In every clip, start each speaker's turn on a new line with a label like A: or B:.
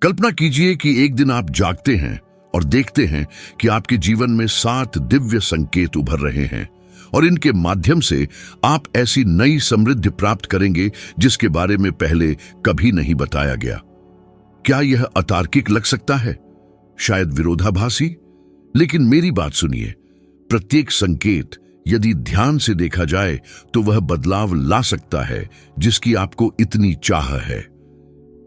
A: कल्पना कीजिए कि एक दिन आप जागते हैं और देखते हैं कि आपके जीवन में 7 दिव्य संकेत उभर रहे हैं और इनके माध्यम से आप ऐसी नई समृद्धि प्राप्त करेंगे जिसके बारे में पहले कभी नहीं बताया गया। क्या यह अतार्किक लग सकता है? शायद विरोधाभासी, लेकिन मेरी बात सुनिए। प्रत्येक संकेत यदि ध्यान से देखा जाए तो वह बदलाव ला सकता है जिसकी आपको इतनी चाह है।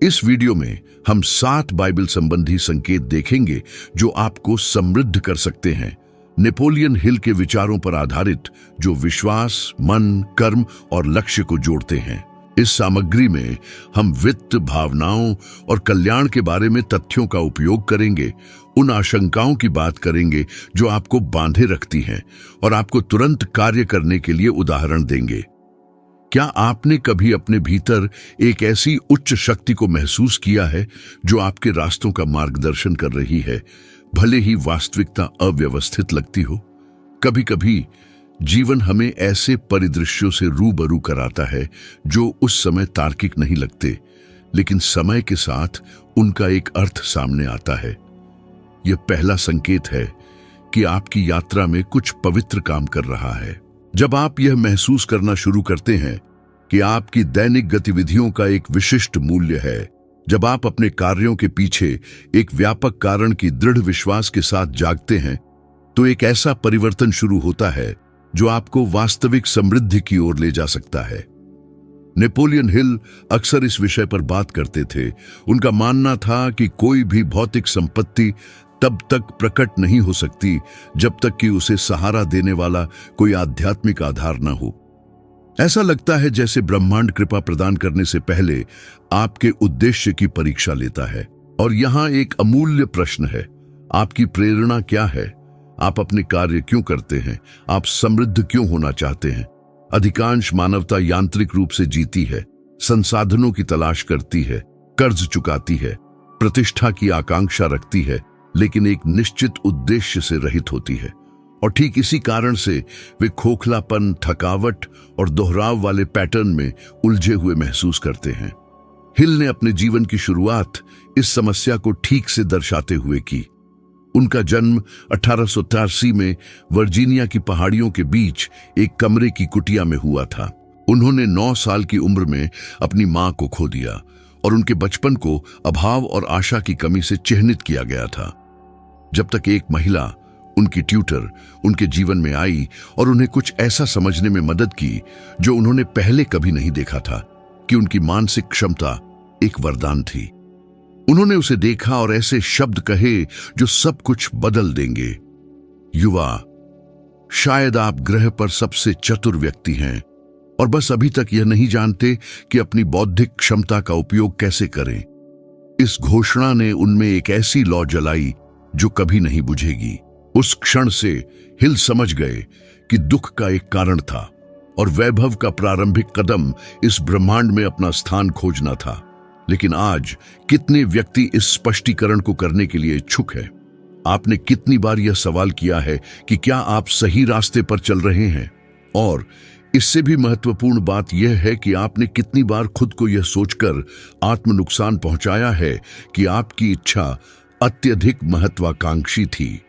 A: इस वीडियो में हम 7 बाइबल संबंधी संकेत देखेंगे जो आपको समृद्ध कर सकते हैं, नेपोलियन हिल के विचारों पर आधारित, जो विश्वास, मन, कर्म और लक्ष्य को जोड़ते हैं। इस सामग्री में हम वित्त, भावनाओं और कल्याण के बारे में तथ्यों का उपयोग करेंगे, उन आशंकाओं की बात करेंगे जो आपको बांधे रखती हैं और आपको तुरंत कार्य करने के लिए उदाहरण देंगे। क्या आपने कभी अपने भीतर एक ऐसी उच्च शक्ति को महसूस किया है जो आपके रास्तों का मार्गदर्शन कर रही है, भले ही वास्तविकता अव्यवस्थित लगती हो? कभी कभी जीवन हमें ऐसे परिदृश्यों से रूबरू कराता है जो उस समय तार्किक नहीं लगते, लेकिन समय के साथ उनका एक अर्थ सामने आता है। यह पहला संकेत है कि आपकी यात्रा में कुछ पवित्र काम कर रहा है। जब आप यह महसूस करना शुरू करते हैं कि आपकी दैनिक गतिविधियों का एक विशिष्ट मूल्य है, जब आप अपने कार्यों के पीछे एक व्यापक कारण की दृढ़ विश्वास के साथ जागते हैं, तो एक ऐसा परिवर्तन शुरू होता है जो आपको वास्तविक समृद्धि की ओर ले जा सकता है। नेपोलियन हिल अक्सर इस विषय पर बात करते थे। उनका मानना था कि कोई भी भौतिक संपत्ति तब तक प्रकट नहीं हो सकती जब तक कि उसे सहारा देने वाला कोई आध्यात्मिक आधार न हो। ऐसा लगता है जैसे ब्रह्मांड कृपा प्रदान करने से पहले आपके उद्देश्य की परीक्षा लेता है। और यहाँ एक अमूल्य प्रश्न है, आपकी प्रेरणा क्या है? आप अपने कार्य क्यों करते हैं? आप समृद्ध क्यों होना चाहते हैं? अधिकांश मानवता यांत्रिक रूप से जीती है, संसाधनों की तलाश करती है, कर्ज चुकाती है, प्रतिष्ठा की आकांक्षा रखती है, लेकिन एक निश्चित उद्देश्य से रहित होती है। और ठीक इसी कारण से वे खोखलापन, थकावट और दोहराव वाले पैटर्न में उलझे हुए महसूस करते हैं। हिल ने अपने जीवन की शुरुआत इस समस्या को ठीक से दर्शाते हुए की। उनका जन्म 1883 में वर्जीनिया की पहाड़ियों के बीच एक कमरे की कुटिया में हुआ था। उन्होंने 9 साल की उम्र में अपनी मां को खो दिया और उनके बचपन को अभाव और आशा की कमी से चिह्नित किया गया था। जब तक एक महिला, उनकी ट्यूटर, उनके जीवन में आई और उन्हें कुछ ऐसा समझने में मदद की जो उन्होंने पहले कभी नहीं देखा था, कि उनकी मानसिक क्षमता एक वरदान थी। उन्होंने उसे देखा और ऐसे शब्द कहे जो सब कुछ बदल देंगे। युवा, शायद आप ग्रह पर सबसे चतुर व्यक्ति हैं और बस अभी तक यह नहीं जानते कि अपनी बौद्धिक क्षमता का उपयोग कैसे करें। इस घोषणा ने उनमें एक ऐसी लौ जलाई जो कभी नहीं बुझेगी। उस क्षण से हिल समझ गए कि दुख का एक कारण था और वैभव का प्रारंभिक कदम इस ब्रह्मांड में अपना स्थान खोजना था। लेकिन आज कितने व्यक्ति इस स्पष्टीकरण को करने के लिए इच्छुक है? आपने कितनी बार यह सवाल किया है कि क्या आप सही रास्ते पर चल रहे हैं? और इससे भी महत्वपूर्ण बात यह है कि आपने कितनी बार खुद को यह सोचकर आत्म नुकसान पहुंचाया है कि आपकी इच्छा अत्यधिक महत्वाकांक्षी थी।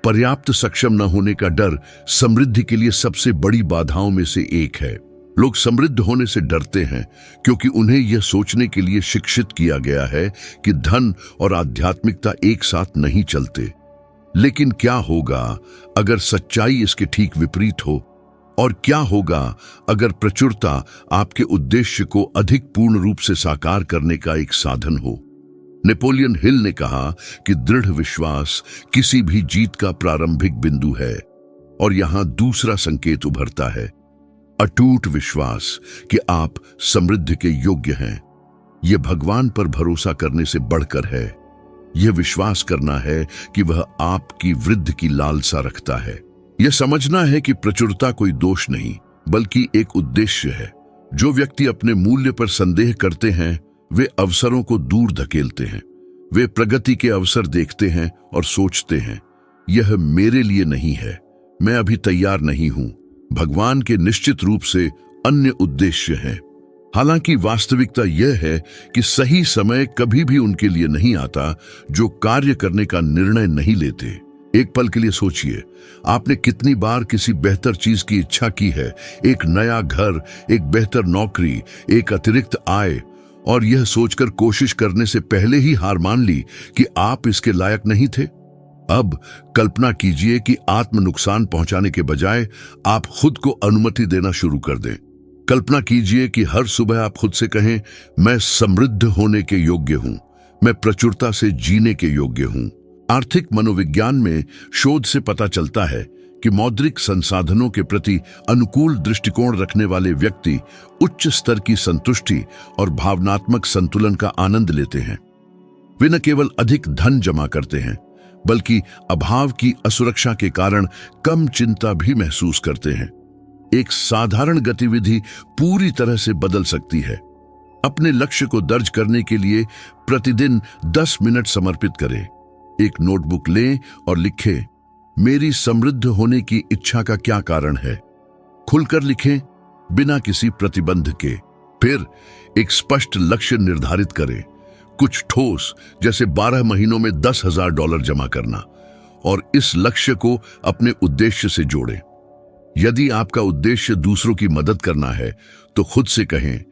A: पर्याप्त सक्षम न होने का डर समृद्धि के लिए सबसे बड़ी बाधाओं में से एक है। लोग समृद्ध होने से डरते हैं क्योंकि उन्हें यह सोचने के लिए शिक्षित किया गया है कि धन और आध्यात्मिकता एक साथ नहीं चलते। लेकिन क्या होगा अगर सच्चाई इसके ठीक विपरीत हो? और क्या होगा अगर प्रचुरता आपके उद्देश्य को अधिक पूर्ण रूप से साकार करने का एक साधन हो? नेपोलियन हिल ने कहा कि दृढ़ विश्वास किसी भी जीत का प्रारंभिक बिंदु है। और यहां दूसरा संकेत उभरता है, अटूट विश्वास कि आप समृद्धि के योग्य हैं। यह भगवान पर भरोसा करने से बढ़कर है। यह विश्वास करना है कि वह आपकी वृद्धि की लालसा रखता है। यह समझना है कि प्रचुरता कोई दोष नहीं बल्कि एक उद्देश्य है। जो व्यक्ति अपने मूल्य पर संदेह करते हैं वे अवसरों को दूर धकेलते हैं। वे प्रगति के अवसर देखते हैं और सोचते हैं, यह मेरे लिए नहीं है, मैं अभी तैयार नहीं हूं। भगवान के निश्चित रूप से अन्य उद्देश्य हैं। हालांकि वास्तविकता यह है कि सही समय कभी भी उनके लिए नहीं आता जो कार्य करने का निर्णय नहीं लेते। एक पल के लिए सोचिए, आपने कितनी बार किसी बेहतर चीज की इच्छा की है, एक नया घर, एक बेहतर नौकरी, एक अतिरिक्त आय, और यह सोचकर कोशिश करने से पहले ही हार मान ली कि आप इसके लायक नहीं थे। अब कल्पना कीजिए कि आत्म नुकसान पहुंचाने के बजाय आप खुद को अनुमति देना शुरू कर दें। कल्पना कीजिए कि हर सुबह आप खुद से कहें, मैं समृद्ध होने के योग्य हूं, मैं प्रचुरता से जीने के योग्य हूं। आर्थिक मनोविज्ञान में शोध से पता चलता है कि मौद्रिक संसाधनों के प्रति अनुकूल दृष्टिकोण रखने वाले व्यक्ति उच्च स्तर की संतुष्टि और भावनात्मक संतुलन का आनंद लेते हैं। वे न केवल अधिक धन जमा करते हैं, बल्कि अभाव की असुरक्षा के कारण कम चिंता भी महसूस करते हैं। एक साधारण गतिविधि पूरी तरह से बदल सकती है। अपने लक्ष्य को दर्ज करने के लिए प्रतिदिन 10 मिनट समर्पित करें। एक नोटबुक लें और लिखें, मेरी समृद्ध होने की इच्छा का क्या कारण है। खुलकर लिखें, बिना किसी प्रतिबंध के। फिर एक स्पष्ट लक्ष्य निर्धारित करें, कुछ ठोस, जैसे 12 महीनों में $10,000 जमा करना, और इस लक्ष्य को अपने उद्देश्य से जोड़ें। यदि आपका उद्देश्य दूसरों की मदद करना है, तो खुद से कहें,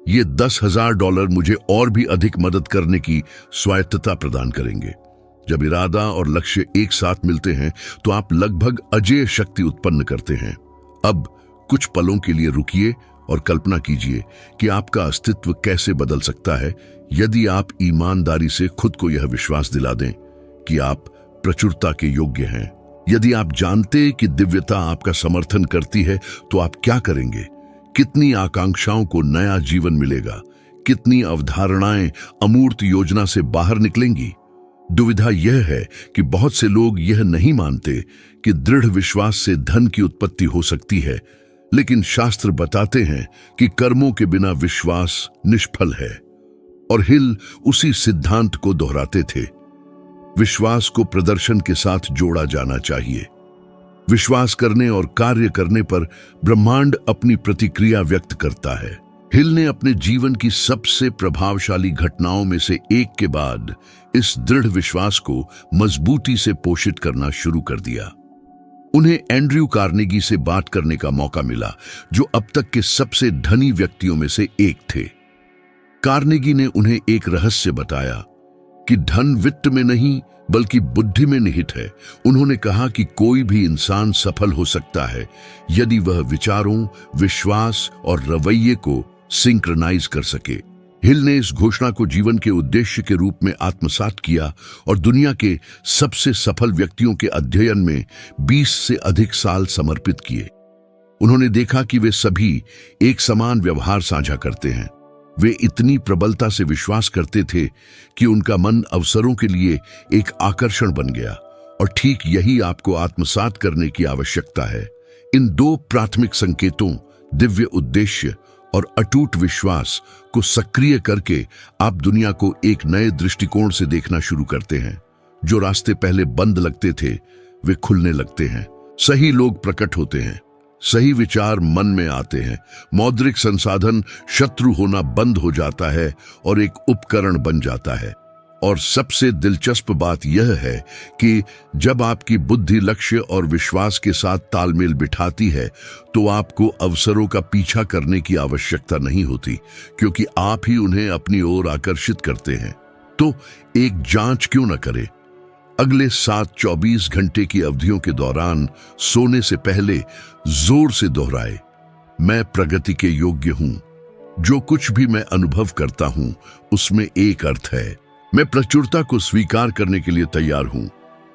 A: ये $10,000 मुझे और भी अधिक मदद करने की स्वायत्तता प्रदान करेंगे। जब इरादा और लक्ष्य एक साथ मिलते हैं तो आप लगभग अजेय शक्ति उत्पन्न करते हैं। अब कुछ पलों के लिए रुकिए और कल्पना कीजिए कि आपका अस्तित्व कैसे बदल सकता है यदि आप ईमानदारी से खुद को यह विश्वास दिला दें कि आप प्रचुरता के योग्य हैं। यदि आप जानते कि दिव्यता आपका समर्थन करती है तो आप क्या करेंगे? कितनी आकांक्षाओं को नया जीवन मिलेगा, कितनी अवधारणाएं अमूर्त योजना से बाहर निकलेंगी। दुविधा यह है कि बहुत से लोग यह नहीं मानते कि दृढ़ विश्वास से धन की उत्पत्ति हो सकती है, लेकिन शास्त्र बताते हैं कि कर्मों के बिना विश्वास निष्फल है। और हिल उसी सिद्धांत को दोहराते थे। विश्वास को प्रदर्शन के साथ जोड़ा जाना चाहिए। विश्वास करने और कार्य करने पर ब्रह्मांड अपनी प्रतिक्रिया व्यक्त करता है। हिल ने अपने जीवन की सबसे प्रभावशाली घटनाओं में से एक के बाद इस दृढ़ विश्वास को मजबूती से पोषित करना शुरू कर दिया। उन्हें एंड्रयू कार्नेगी से बात करने का मौका मिला, जो अब तक के सबसे धनी व्यक्तियों में से एक थे। कार्नेगी ने उन्हें एक रहस्य बताया कि धन वित्त में नहीं बल्कि बुद्धि में निहित है। उन्होंने कहा कि कोई भी इंसान सफल हो सकता है यदि वह विचारों, विश्वास और रवैये को सिंक्रनाइज कर सके। हिल ने इस घोषणा को जीवन के उद्देश्य के रूप में आत्मसात किया और दुनिया के सबसे सफल व्यक्तियों के अध्ययन में 20 से अधिक साल समर्पित किए। उन्होंने देखा कि वे सभी एक समान व्यवहार साझा करते हैं। वे इतनी प्रबलता से विश्वास करते थे कि उनका मन अवसरों के लिए एक आकर्षण बन गया, और ठीक यही आपको आत्मसात करने की आवश्यकता है। इन 2 प्राथमिक संकेतों, दिव्य उद्देश्य और अटूट विश्वास को सक्रिय करके आप दुनिया को एक नए दृष्टिकोण से देखना शुरू करते हैं। जो रास्ते पहले बंद लगते थे वे खुलने लगते हैं। सही लोग प्रकट होते हैं, सही विचार मन में आते हैं, मौद्रिक संसाधन शत्रु होना बंद हो जाता है और एक उपकरण बन जाता है। और सबसे दिलचस्प बात यह है कि जब आपकी बुद्धि लक्ष्य और विश्वास के साथ तालमेल बिठाती है तो आपको अवसरों का पीछा करने की आवश्यकता नहीं होती, क्योंकि आप ही उन्हें अपनी ओर आकर्षित करते हैं। तो एक जांच क्यों न करें? अगले 7-24 घंटे की अवधियों के दौरान सोने से पहले जोर से दोहराए, मैं प्रगति के योग्य हूं। जो कुछ भी मैं अनुभव करता हूं उसमें एक अर्थ है। मैं प्रचुरता को स्वीकार करने के लिए तैयार हूं।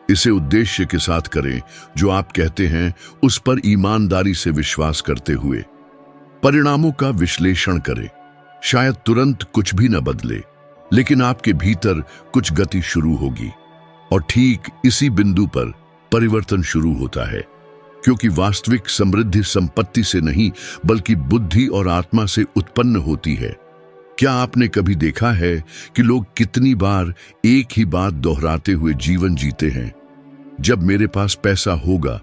A: इसे उद्देश्य के साथ करें, जो आप कहते हैं उस पर ईमानदारी से विश्वास करते हुए। परिणामों का विश्लेषण करें। शायद तुरंत कुछ भी न बदले, लेकिन आपके भीतर कुछ गति शुरू होगी, और ठीक इसी बिंदु पर परिवर्तन शुरू होता है, क्योंकि वास्तविक समृद्धि संपत्ति से नहीं बल्कि बुद्धि और आत्मा से उत्पन्न होती है। क्या आपने कभी देखा है कि लोग कितनी बार एक ही बात दोहराते हुए जीवन जीते हैं? जब मेरे पास पैसा होगा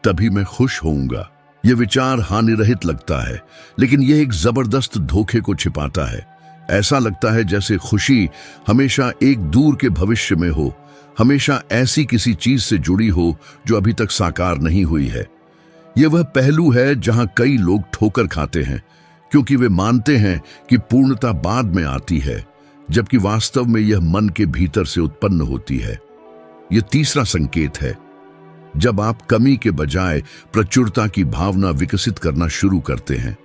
A: तभी मैं खुश होऊंगा, यह विचार हानि रहित लगता है, लेकिन यह एक जबरदस्त धोखे को छिपाता है। ऐसा लगता है जैसे खुशी हमेशा एक दूर के भविष्य में हो, हमेशा ऐसी किसी चीज से जुड़ी हो जो अभी तक साकार नहीं हुई है। यह वह पहलू है जहां कई लोग ठोकर खाते हैं, क्योंकि वे मानते हैं कि पूर्णता बाद में आती है, जबकि वास्तव में यह मन के भीतर से उत्पन्न होती है। यह तीसरा संकेत है, जब आप कमी के बजाय प्रचुरता की भावना विकसित करना शुरू करते हैं।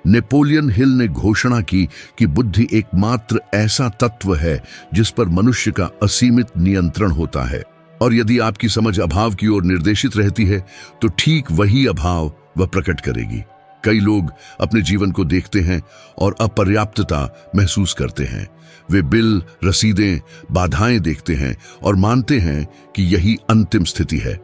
A: नेपोलियन हिल ने घोषणा की कि बुद्धि एकमात्र ऐसा तत्व है जिस पर मनुष्य का असीमित नियंत्रण होता है, और यदि आपकी समझ अभाव की ओर निर्देशित रहती है तो ठीक वही अभाव वह प्रकट करेगी। कई लोग अपने जीवन को देखते हैं और अपर्याप्तता महसूस करते हैं। वे बिल, रसीदें, बाधाएं देखते हैं और मानते हैं कि यही अंतिम स्थिति है।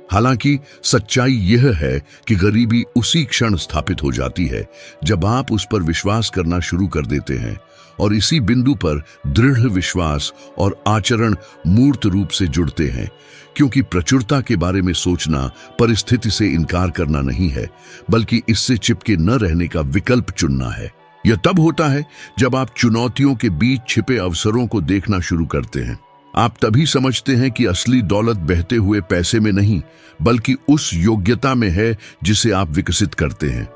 A: हालांकि सच्चाई यह है कि गरीबी उसी क्षण स्थापित हो जाती है जब आप उस पर विश्वास करना शुरू कर देते हैं, और इसी बिंदु पर दृढ़ विश्वास और आचरण मूर्त रूप से जुड़ते हैं, क्योंकि प्रचुरता के बारे में सोचना परिस्थिति से इनकार करना नहीं है, बल्कि इससे चिपके न रहने का विकल्प चुनना है। यह तब होता है जब आप चुनौतियों के बीच छिपे अवसरों को देखना शुरू करते हैं। आप तभी समझते हैं कि असली दौलत बहते हुए पैसे में नहीं, बल्कि उस योग्यता में है जिसे आप विकसित करते हैं।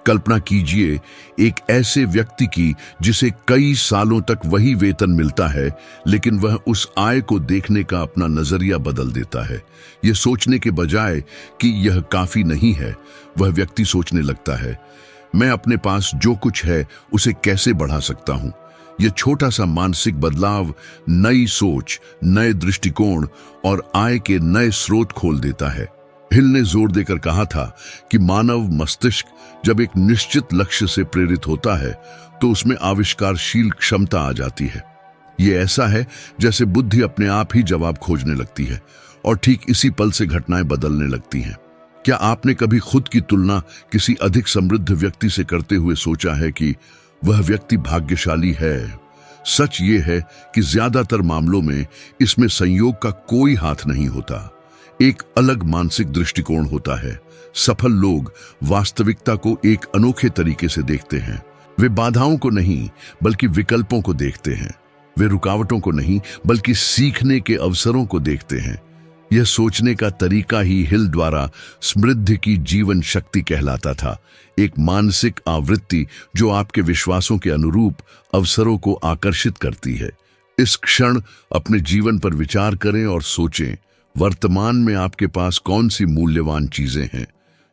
A: कल्पना कीजिए एक ऐसे व्यक्ति की जिसे कई सालों तक वही वेतन मिलता है, लेकिन वह उस आय को देखने का अपना नजरिया बदल देता है। यह सोचने के बजाय कि यह काफी नहीं है, वह व्यक्ति सोचने लगता है, मैं अपने पास जो कुछ है उसे कैसे बढ़ा सकता हूं। यह छोटा सा मानसिक बदलाव नई सोच, नए दृष्टिकोण और आय के नए स्रोत खोल देता है। हिल ने जोर देकर कहा था कि मानव मस्तिष्क जब एक निश्चित लक्ष्य से प्रेरित होता है तो उसमें आविष्कारशील क्षमता आ जाती है। यह ऐसा है जैसे बुद्धि अपने आप ही जवाब खोजने लगती है, और ठीक इसी पल से घटनाएं बदलने लगती हैं। क्या आपने कभी खुद की तुलना किसी अधिक समृद्ध व्यक्ति से करते हुए सोचा है कि वह व्यक्ति भाग्यशाली है? सच ये है कि ज्यादातर मामलों में इसमें संयोग का कोई हाथ नहीं होता, एक अलग मानसिक दृष्टिकोण होता है। सफल लोग वास्तविकता को एक अनोखे तरीके से देखते हैं। वे बाधाओं को नहीं बल्कि विकल्पों को देखते हैं। वे रुकावटों को नहीं बल्कि सीखने के अवसरों को देखते हैं। यह सोचने का तरीका ही हिल द्वारा समृद्धि की जीवन शक्ति कहलाता था, एक मानसिक आवृत्ति जो आपके विश्वासों के अनुरूप अवसरों को आकर्षित करती है। इस क्षण अपने जीवन पर विचार करें और सोचें, वर्तमान में आपके पास कौन सी मूल्यवान चीजें हैं।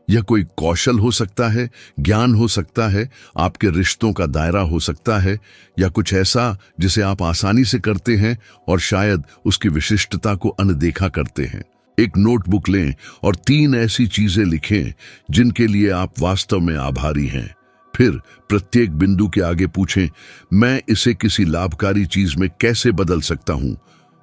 A: यह कोई कौशल हो सकता है, ज्ञान हो सकता है, आपके रिश्तों का दायरा हो सकता है, या कुछ ऐसा जिसे आप आसानी से करते हैं और शायद उसकी विशिष्टता को अनदेखा करते हैं। एक नोटबुक लें और 3 ऐसी चीजें लिखें जिनके लिए आप वास्तव में आभारी हैं। फिर प्रत्येक बिंदु के आगे पूछें, मैं इसे किसी लाभकारी चीज में कैसे बदल सकता हूं।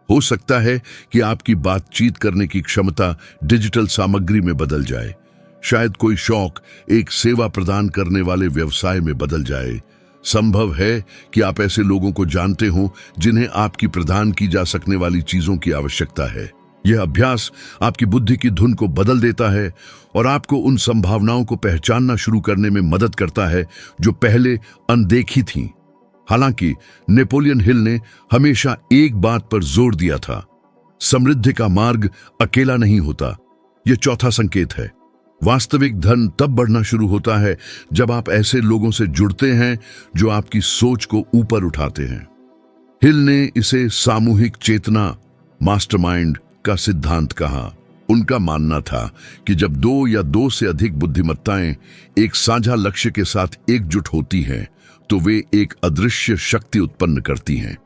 A: हो सकता है कि आपकी बातचीत करने की क्षमता डिजिटल सामग्री में बदल जाए, शायद कोई शौक एक सेवा प्रदान करने वाले व्यवसाय में बदल जाए। संभव है कि आप ऐसे लोगों को जानते हो जिन्हें आपकी प्रदान की जा सकने वाली चीजों की आवश्यकता है। यह अभ्यास आपकी बुद्धि की धुन को बदल देता है और आपको उन संभावनाओं को पहचानना शुरू करने में मदद करता है जो पहले अनदेखी थीं। हालांकि नेपोलियन हिल ने हमेशा एक बात पर जोर दिया था, समृद्धि का मार्ग अकेला नहीं होता। यह चौथा संकेत है। वास्तविक धन तब बढ़ना शुरू होता है जब आप ऐसे लोगों से जुड़ते हैं जो आपकी सोच को ऊपर उठाते हैं। हिल ने इसे सामूहिक चेतना, मास्टरमाइंड का सिद्धांत कहा। उनका मानना था कि जब 2 या 2 से अधिक बुद्धिमत्ताएं एक साझा लक्ष्य के साथ एकजुट होती हैं तो वे एक अदृश्य शक्ति उत्पन्न करती हैं,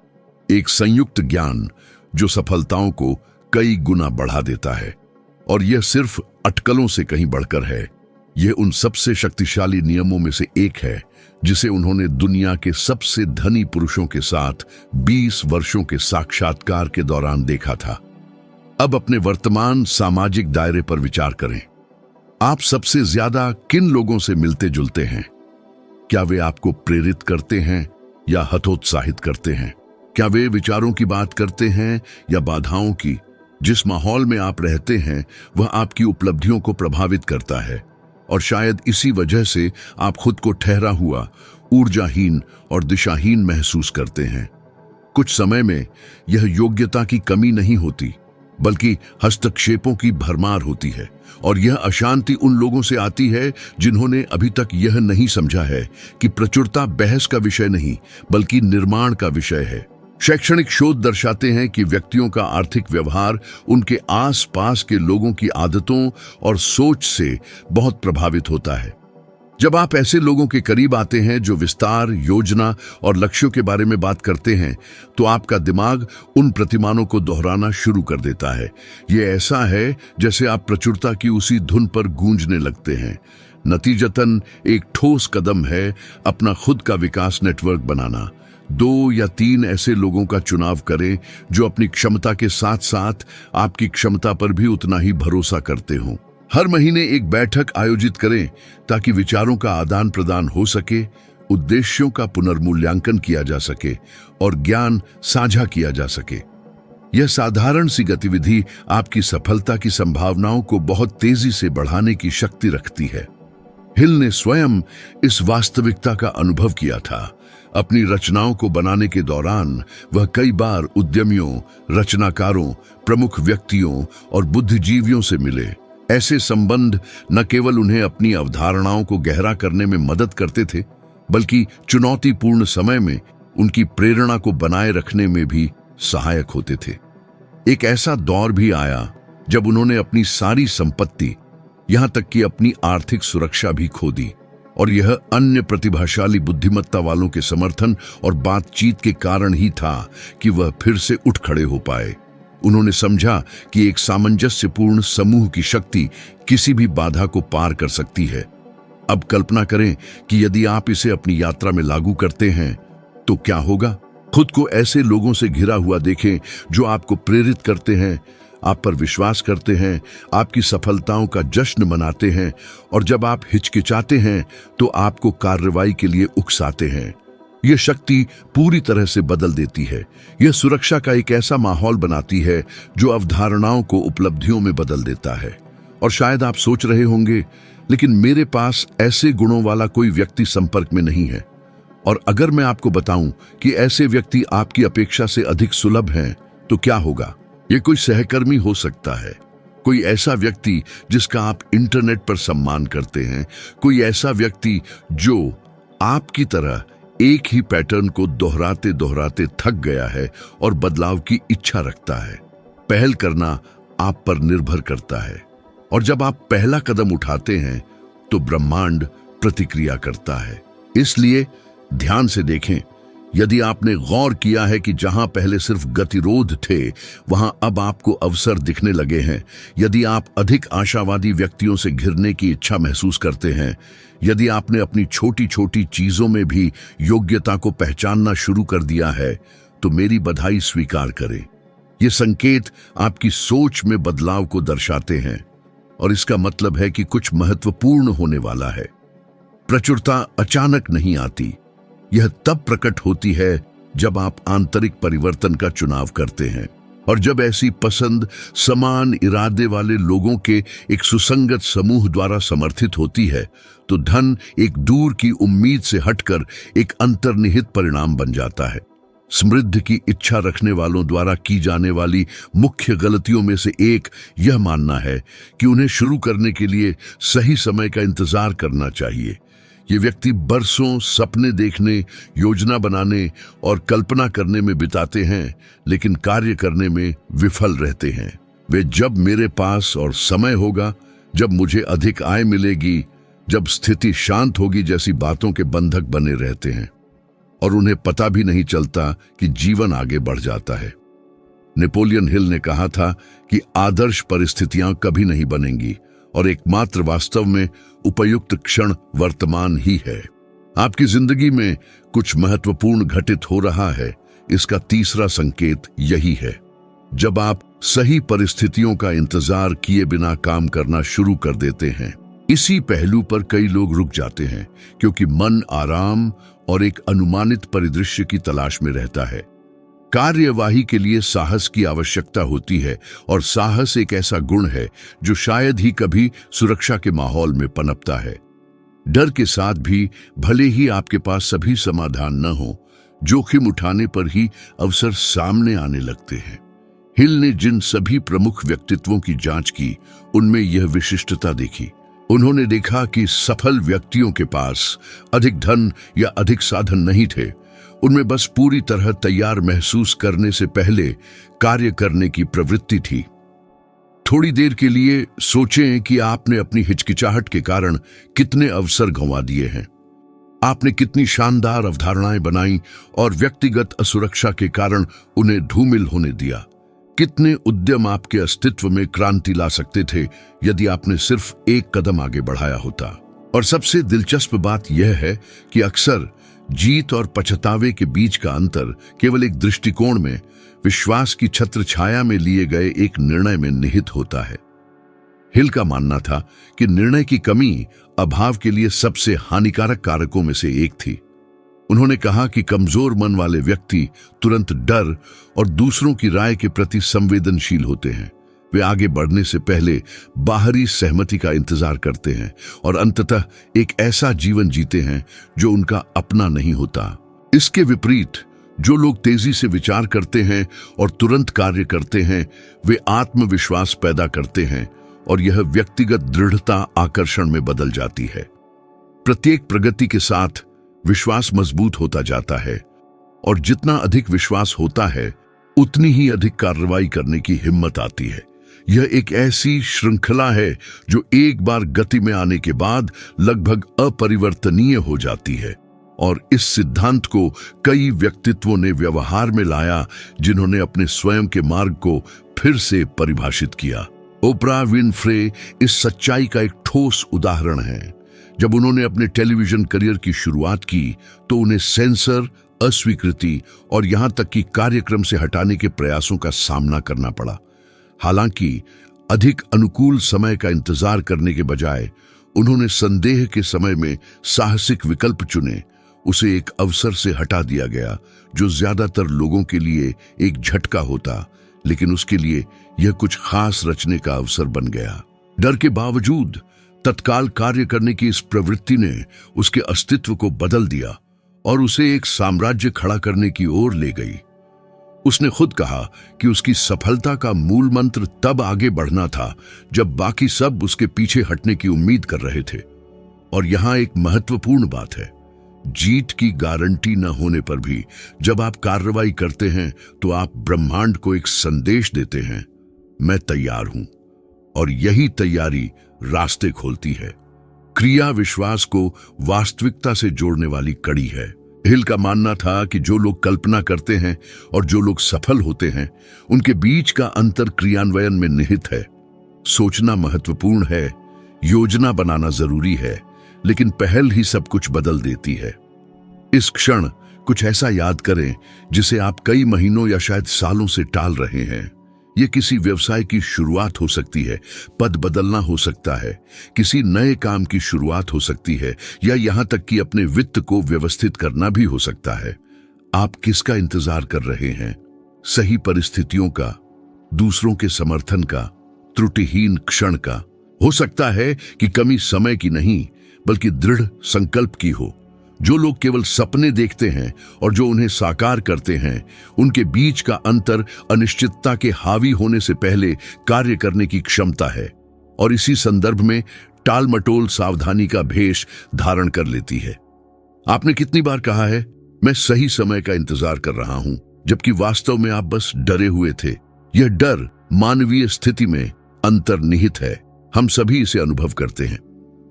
A: एक संयुक्त ज्ञान जो सफलताओं को कई गुना बढ़ा देता है। और यह सिर्फ अटकलों से कहीं बढ़कर है। यह उन सबसे शक्तिशाली नियमों में से एक है जिसे उन्होंने दुनिया के सबसे धनी पुरुषों के साथ 20 वर्षों के साक्षात्कार के दौरान देखा था। अब अपने वर्तमान सामाजिक दायरे पर विचार करें। आप सबसे ज्यादा किन लोगों से मिलते जुलते हैं? क्या वे आपको प्रेरित करते हैं या हतोत्साहित करते हैं? क्या वे विचारों की बात करते हैं या बाधाओं की? जिस माहौल में आप रहते हैं वह आपकी उपलब्धियों को प्रभावित करता है। और शायद इसी वजह से आप खुद को ठहरा हुआ, ऊर्जाहीन और दिशाहीन महसूस करते हैं। कुछ समय में यह योग्यता की कमी नहीं होती, बल्कि हस्तक्षेपों की भरमार होती है, और यह अशांति उन लोगों से आती है जिन्होंने अभी तक यह नहीं समझा है कि प्रचुरता बहस का विषय नहीं, बल्कि निर्माण का विषय है। शैक्षणिक शोध दर्शाते हैं कि व्यक्तियों का आर्थिक व्यवहार उनके आसपास के लोगों की आदतों और सोच से बहुत प्रभावित होता है। जब आप ऐसे लोगों के करीब आते हैं जो विस्तार, योजना और लक्ष्यों के बारे में बात करते हैं, तो आपका दिमाग उन प्रतिमानों को दोहराना शुरू कर देता है। ये ऐसा है जैसे आप प्रचुरता की उसी धुन पर गूंजने लगते हैं। नतीजतन एक ठोस कदम है अपना खुद का विकास नेटवर्क बनाना। 2 या 3 ऐसे लोगों का चुनाव करें जो अपनी क्षमता के साथ साथ आपकी क्षमता पर भी उतना ही भरोसा करते हों। हर महीने एक बैठक आयोजित करें ताकि विचारों का आदान प्रदान हो सके, उद्देश्यों का पुनर्मूल्यांकन किया जा सके और ज्ञान साझा किया जा सके। यह साधारण सी गतिविधि आपकी सफलता की संभावनाओं को बहुत तेजी से बढ़ाने की शक्ति रखती है। हिल ने स्वयं इस वास्तविकता का अनुभव किया था। अपनी रचनाओं को बनाने के दौरान वह कई बार उद्यमियों, रचनाकारों, प्रमुख व्यक्तियों और बुद्धिजीवियों से मिले। ऐसे संबंध न केवल उन्हें अपनी अवधारणाओं को गहरा करने में मदद करते थे, बल्कि चुनौतीपूर्ण समय में उनकी प्रेरणा को बनाए रखने में भी सहायक होते थे। एक ऐसा दौर भी आया जब उन्होंने अपनी सारी संपत्ति, यहां तक कि अपनी आर्थिक सुरक्षा भी खो दी, और यह अन्य प्रतिभाशाली बुद्धिमत्ता वालों के समर्थन और बातचीत के कारण ही था कि वह फिर से उठ खड़े हो पाए। उन्होंने समझा कि एक सामंजस्यपूर्ण समूह की शक्ति किसी भी बाधा को पार कर सकती है। अब कल्पना करें कि यदि आप इसे अपनी यात्रा में लागू करते हैं तो क्या होगा। खुद को ऐसे लोगों से घिरा हुआ देखें जो आपको प्रेरित करते हैं, आप पर विश्वास करते हैं, आपकी सफलताओं का जश्न मनाते हैं, और जब आप हिचकिचाते हैं तो आपको कार्रवाई के लिए उकसाते हैं। यह शक्ति पूरी तरह से बदल देती है। यह सुरक्षा का एक ऐसा माहौल बनाती है जो अवधारणाओं को उपलब्धियों में बदल देता है। और शायद आप सोच रहे होंगे, लेकिन मेरे पास ऐसे गुणों वाला कोई व्यक्ति संपर्क में नहीं है। और अगर मैं आपको बताऊं कि ऐसे व्यक्ति आपकी अपेक्षा से अधिक सुलभ हैं, तो क्या होगा? ये कोई सहकर्मी हो सकता है, कोई ऐसा व्यक्ति जिसका आप इंटरनेट पर सम्मान करते हैं, कोई ऐसा व्यक्ति जो आपकी तरह एक ही पैटर्न को दोहराते दोहराते थक गया है और बदलाव की इच्छा रखता है। पहल करना आप पर निर्भर करता है, और जब आप पहला कदम उठाते हैं तो ब्रह्मांड प्रतिक्रिया करता है। इसलिए ध्यान से देखें, यदि आपने गौर किया है कि जहां पहले सिर्फ गतिरोध थे, वहां अब आपको अवसर दिखने लगे हैं, यदि आप अधिक आशावादी व्यक्तियों से घिरने की इच्छा महसूस करते हैं, यदि आपने अपनी छोटी छोटी चीजों में भी योग्यता को पहचानना शुरू कर दिया है, तो मेरी बधाई स्वीकार करें। ये संकेत आपकी सोच में बदलाव को दर्शाते हैं, और इसका मतलब है कि कुछ महत्वपूर्ण होने वाला है। प्रचुरता अचानक नहीं आती, यह तब प्रकट होती है जब आप आंतरिक परिवर्तन का चुनाव करते हैं, और जब ऐसी पसंद समान इरादे वाले लोगों के एक सुसंगत समूह द्वारा समर्थित होती है, तो धन एक दूर की उम्मीद से हटकर एक अंतर्निहित परिणाम बन जाता है। समृद्धि की इच्छा रखने वालों द्वारा की जाने वाली मुख्य गलतियों में से एक यह मानना है कि उन्हें शुरू करने के लिए सही समय का इंतजार करना चाहिए। ये व्यक्ति बरसों सपने देखने, योजना बनाने और कल्पना करने में बिताते हैं, लेकिन कार्य करने में विफल रहते हैं। वे जब मेरे पास और समय होगा, जब मुझे अधिक आय मिलेगी, जब स्थिति शांत होगी जैसी बातों के बंधक बने रहते हैं, और उन्हें पता भी नहीं चलता कि जीवन आगे बढ़ जाता है। नेपोलियन हिल ने कहा था कि आदर्श परिस्थितियां कभी नहीं बनेंगी, और एकमात्र वास्तव में उपयुक्त क्षण वर्तमान ही है। आपकी जिंदगी में कुछ महत्वपूर्ण घटित हो रहा है, इसका तीसरा संकेत यही है। जब आप सही परिस्थितियों का इंतजार किए बिना काम करना शुरू कर देते हैं। इसी पहलू पर कई लोग रुक जाते हैं, क्योंकि मन आराम और एक अनुमानित परिदृश्य की तलाश में रहता है। कार्यवाही के लिए साहस की आवश्यकता होती है और साहस एक ऐसा गुण है जो शायद ही कभी सुरक्षा के माहौल में पनपता है। डर के साथ भी भले ही आपके पास सभी समाधान न हो, जोखिम उठाने पर ही अवसर सामने आने लगते हैं। हिल ने जिन सभी प्रमुख व्यक्तित्वों की जांच की, उनमें यह विशिष्टता देखी। उन्होंने देखा कि सफल व्यक्तियों के पास अधिक धन या अधिक साधन नहीं थे, उनमें बस पूरी तरह तैयार महसूस करने से पहले कार्य करने की प्रवृत्ति थी। थोड़ी देर के लिए सोचें कि आपने अपनी हिचकिचाहट के कारण कितने अवसर गंवा दिए हैं। आपने कितनी शानदार अवधारणाएं बनाई और व्यक्तिगत असुरक्षा के कारण उन्हें धूमिल होने दिया। कितने उद्यम आपके अस्तित्व में क्रांति ला सकते थे यदि आपने सिर्फ एक कदम आगे बढ़ाया होता। और सबसे दिलचस्प बात यह है कि अक्सर जीत और पछतावे के बीच का अंतर केवल एक दृष्टिकोण में, विश्वास की छत्र छाया में लिए गए एक निर्णय में निहित होता है। हिल का मानना था कि निर्णय की कमी अभाव के लिए सबसे हानिकारक कारकों में से एक थी। उन्होंने कहा कि कमजोर मन वाले व्यक्ति तुरंत डर और दूसरों की राय के प्रति संवेदनशील होते हैं। वे आगे बढ़ने से पहले बाहरी सहमति का इंतजार करते हैं और अंततः एक ऐसा जीवन जीते हैं जो उनका अपना नहीं होता। इसके विपरीत जो लोग तेजी से विचार करते हैं और तुरंत कार्य करते हैं, वे आत्मविश्वास पैदा करते हैं और यह व्यक्तिगत दृढ़ता आकर्षण में बदल जाती है। प्रत्येक प्रगति के साथ विश्वास मजबूत होता जाता है और जितना अधिक विश्वास होता है, उतनी ही अधिक कार्रवाई करने की हिम्मत आती है। यह एक ऐसी श्रृंखला है जो एक बार गति में आने के बाद लगभग अपरिवर्तनीय हो जाती है। और इस सिद्धांत को कई व्यक्तित्वों ने व्यवहार में लाया जिन्होंने अपने स्वयं के मार्ग को फिर से परिभाषित किया। ओपरा विनफ्रे इस सच्चाई का एक ठोस उदाहरण है। जब उन्होंने अपने टेलीविजन करियर की शुरुआत की तो उन्हें सेंसर, अस्वीकृति और यहां तक कि कार्यक्रम से हटाने के प्रयासों का सामना करना पड़ा। हालांकि अधिक अनुकूल समय का इंतजार करने के बजाय उन्होंने संदेह के समय में साहसिक विकल्प चुने। उसे एक अवसर से हटा दिया गया जो ज्यादातर लोगों के लिए एक झटका होता, लेकिन उसके लिए यह कुछ खास रचने का अवसर बन गया। डर के बावजूद तत्काल कार्य करने की इस प्रवृत्ति ने उसके अस्तित्व को बदल दिया और उसे एक साम्राज्य खड़ा करने की ओर ले गई। उसने खुद कहा कि उसकी सफलता का मूल मंत्र तब आगे बढ़ना था जब बाकी सब उसके पीछे हटने की उम्मीद कर रहे थे। और यहां एक महत्वपूर्ण बात है, जीत की गारंटी न होने पर भी जब आप कार्रवाई करते हैं तो आप ब्रह्मांड को एक संदेश देते हैं, मैं तैयार हूं। और यही तैयारी रास्ते खोलती है। क्रिया विश्वास को वास्तविकता से जोड़ने वाली कड़ी है। हिल का मानना था कि जो लोग कल्पना करते हैं और जो लोग सफल होते हैं, उनके बीच का अंतर क्रियान्वयन में निहित है। सोचना महत्वपूर्ण है, योजना बनाना जरूरी है, लेकिन पहल ही सब कुछ बदल देती है। इस क्षण कुछ ऐसा याद करें जिसे आप कई महीनों या शायद सालों से टाल रहे हैं। यह किसी व्यवसाय की शुरुआत हो सकती है, पद बदलना हो सकता है, किसी नए काम की शुरुआत हो सकती है, या यहां तक कि अपने वित्त को व्यवस्थित करना भी हो सकता है। आप किसका इंतजार कर रहे हैं? सही परिस्थितियों का, दूसरों के समर्थन का, त्रुटिहीन क्षण का? हो सकता है कि कमी समय की नहीं बल्कि दृढ़ संकल्प की हो। जो लोग केवल सपने देखते हैं और जो उन्हें साकार करते हैं, उनके बीच का अंतर अनिश्चितता के हावी होने से पहले कार्य करने की क्षमता है। और इसी संदर्भ में टाल मटोल सावधानी का भेष धारण कर लेती है। आपने कितनी बार कहा है, मैं सही समय का इंतजार कर रहा हूं, जबकि वास्तव में आप बस डरे हुए थे। यह डर मानवीय स्थिति में अंतर्निहित है। हम सभी इसे अनुभव करते हैं।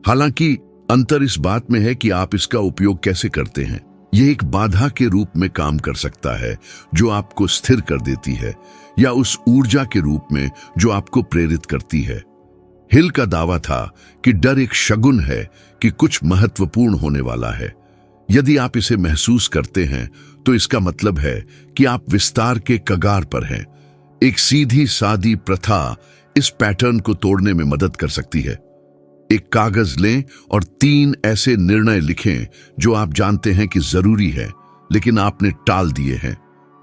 A: हालांकि अंतर इस बात में है कि आप इसका उपयोग कैसे करते हैं। यह एक बाधा के रूप में काम कर सकता है जो आपको स्थिर कर देती है, या उस ऊर्जा के रूप में जो आपको प्रेरित करती है। हिल का दावा था कि डर एक शगुन है कि कुछ महत्वपूर्ण होने वाला है। यदि आप इसे महसूस करते हैं तो इसका मतलब है कि आप विस्तार के कगार पर हैं। एक सीधी सादी प्रथा इस पैटर्न को तोड़ने में मदद कर सकती है। एक कागज लें और 3 ऐसे निर्णय लिखें जो आप जानते हैं कि जरूरी है लेकिन आपने टाल दिए हैं।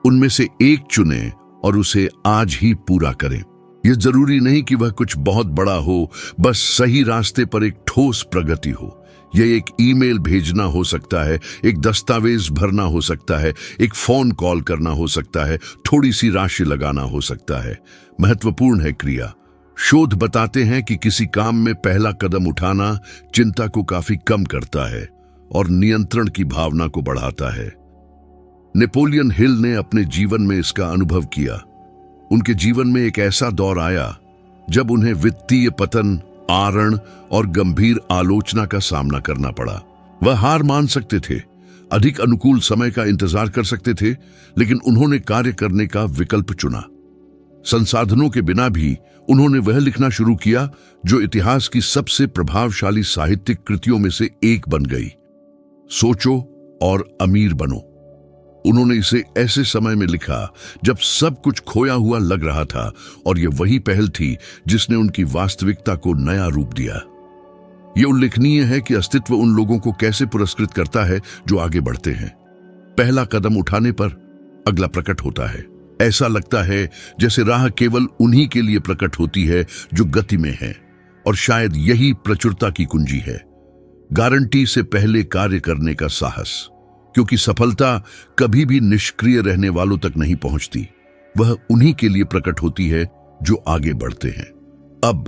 A: उनमें से एक चुनें और उसे आज ही पूरा करें। यह जरूरी नहीं कि वह कुछ बहुत बड़ा हो, बस सही रास्ते पर एक ठोस प्रगति हो। यह एक ईमेल भेजना हो सकता है, एक दस्तावेज भरना हो सकता है, एक फोन कॉल करना हो सकता है, थोड़ी सी राशि लगाना हो सकता है। महत्वपूर्ण है क्रिया। शोध बताते हैं कि किसी काम में पहला कदम उठाना चिंता को काफी कम करता है और नियंत्रण की भावना को बढ़ाता है। नेपोलियन हिल ने अपने जीवन में इसका अनुभव किया। उनके जीवन में एक ऐसा दौर आया जब उन्हें वित्तीय पतन, आरण और गंभीर आलोचना का सामना करना पड़ा। वह हार मान सकते थे, अधिक अनुकूल समय का इंतजार कर सकते थे, लेकिन उन्होंने कार्य करने का विकल्प चुना। संसाधनों के बिना भी उन्होंने वह लिखना शुरू किया जो इतिहास की सबसे प्रभावशाली साहित्यिक कृतियों में से एक बन गई। सोचो और अमीर बनो। उन्होंने इसे ऐसे समय में लिखा जब सब कुछ खोया हुआ लग रहा था, और यह वही पहल थी जिसने उनकी वास्तविकता को नया रूप दिया। यह उल्लेखनीय है कि अस्तित्व उन लोगों को कैसे पुरस्कृत करता है जो आगे बढ़ते हैं। पहला कदम उठाने पर अगला प्रकट होता है। ऐसा लगता है जैसे राह केवल उन्हीं के लिए प्रकट होती है जो गति में है, और शायद यही प्रचुरता की कुंजी है। गारंटी से पहले कार्य करने का साहस, क्योंकि सफलता कभी भी निष्क्रिय रहने वालों तक नहीं पहुंचती। वह उन्हीं के लिए प्रकट होती है जो आगे बढ़ते हैं। अब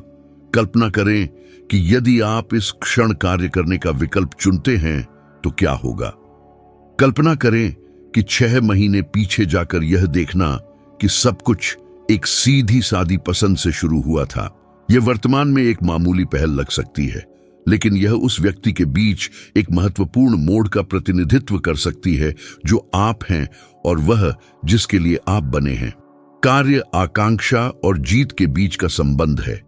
A: कल्पना करें कि यदि आप इस क्षण कार्य करने का विकल्प चुनते हैं तो क्या होगा। कल्पना करें कि 6 महीने पीछे जाकर यह देखना कि सब कुछ एक सीधी सादी पसंद से शुरू हुआ था। यह वर्तमान में एक मामूली पहल लग सकती है, लेकिन यह उस व्यक्ति के बीच एक महत्वपूर्ण मोड़ का प्रतिनिधित्व कर सकती है जो आप हैं और वह जिसके लिए आप बने हैं। कार्य, आकांक्षा और जीत के बीच का संबंध है।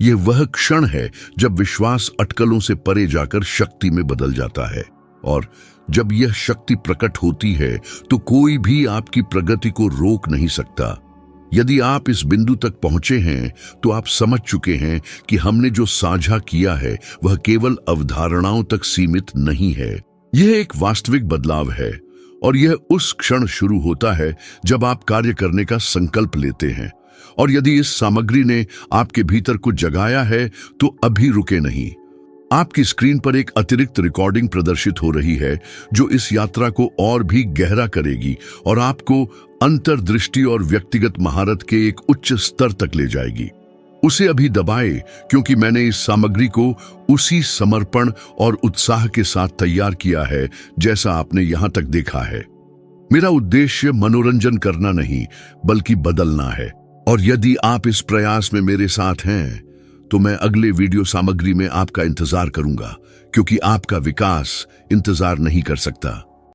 A: यह वह क्षण है जब विश्वास अटकलों से परे जाकर शक्ति में बदल जाता है, और जब यह शक्ति प्रकट होती है तो कोई भी आपकी प्रगति को रोक नहीं सकता। यदि आप इस बिंदु तक पहुंचे हैं तो आप समझ चुके हैं कि हमने जो साझा किया है वह केवल अवधारणाओं तक सीमित नहीं है। यह एक वास्तविक बदलाव है, और यह उस क्षण शुरू होता है जब आप कार्य करने का संकल्प लेते हैं। और यदि इस सामग्री ने आपके भीतर कुछ जगाया है तो अभी रुके नहीं। आपकी स्क्रीन पर एक अतिरिक्त रिकॉर्डिंग प्रदर्शित हो रही है जो इस यात्रा को और भी गहरा करेगी और आपको अंतर्दृष्टि और व्यक्तिगत महारत के एक उच्च स्तर तक ले जाएगी। उसे अभी दबाएं, क्योंकि मैंने इस सामग्री को उसी समर्पण और उत्साह के साथ तैयार किया है जैसा आपने यहां तक देखा है। मेरा उद्देश्य मनोरंजन करना नहीं बल्कि बदलना है, और यदि आप इस प्रयास में मेरे साथ हैं तो मैं अगले वीडियो सामग्री में आपका इंतजार करूंगा, क्योंकि आपका विकास इंतजार नहीं कर सकता।